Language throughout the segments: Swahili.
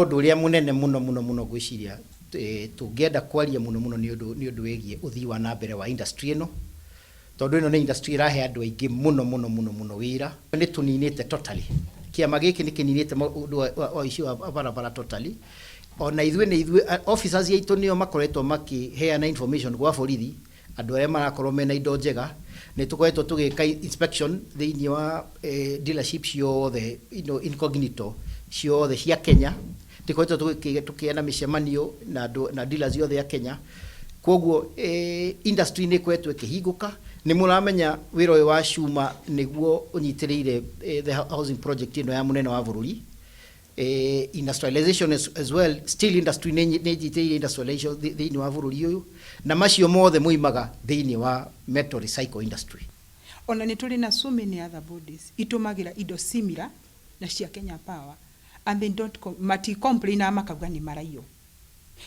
Ũndũ ũrĩa mũnene mũno gwĩciria tũngĩenda kwaria mũno nĩ ũndũ wĩgiĩ ũthii wa na mbere wa industry ĩno, tondũ ĩno nĩ industry ĩrahe andũ aingĩ mũno wĩra. Nĩ tũninĩte totally, kĩama gĩkĩ nĩ kĩninĩte ũndũ wa ũici wa barabara totally. Ona ithuĩ officers aitũ nĩo makoretwo makĩheana information gwa borithi, andũ arĩa marakorwo mena indo njega. Nĩ tũkoretwo tũgĩka inspection thĩinĩ wa dealership ciothe, incognito ciothe cia Kenya. Tũkoretwo tũkĩana mĩcemanio na dealers yothe ya Kenya. Koguo industry nĩ ĩkoretwo ĩkĩhingũka. Nĩ mũramenya wĩra ũyũ wa cuma nĩguo ũnyitĩrĩire the housing project ĩno ya mũnene wa bũrũri. Industrialization as well, steel industry nĩ nyitĩrĩire industrialization thĩinĩ wa bũrũri ũyũ, na macio mothe moimaga thĩinĩ wa metal recycle industry. Ona nĩ tũrĩ na so many other bodies itũmagĩra indo similar na cia Kenya Power, and they don't complain makauga nĩ maraiywo.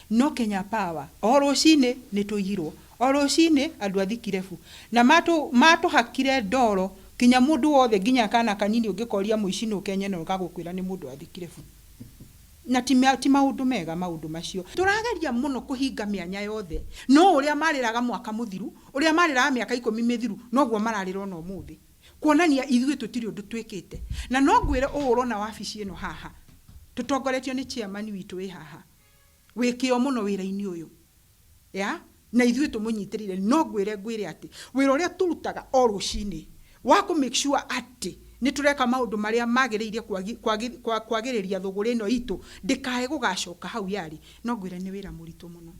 No Kenya Power o rũcinĩ nĩ tũiyirwo, o rũcinĩ andũ athikirebu na matũhakire ndoro kinya mũndũ wothe nginya kana kanini ũngĩkoria mũici no Kenya no gagũkwĩra nĩ mũndũ athikirebu. Na ti maũndũ mega maũndũ macio. Tũrageria mũno kũhinga mĩanya yothe, no ũrĩa marĩraga mwaka mũthiru, ũrĩa marĩraga mĩaka 10 mĩthiru, noguo mararĩrwo no mũthĩ. Kuonania ithuĩ tũtirĩ ũndũ twĩkĩte. Na no ngwĩre ũrona wabici ĩno haha, tũtongoretio nĩ chairman witũ wĩ haha, wĩkĩo mũno wĩra-inĩ ũyũ, ya na ithuĩ tũmũnyitĩrĩire. No ngwĩre atĩ wĩra ũrĩa tũrutaga o rũcinĩ wa ku make sure atĩ nĩ tũreka maũndũ marĩa magĩrĩire kwagĩrĩria thũgũrĩ ĩno itũ ndĩkae gũgacoka hau yarĩ, no ngwĩre nĩ wĩra mũritũ mũno.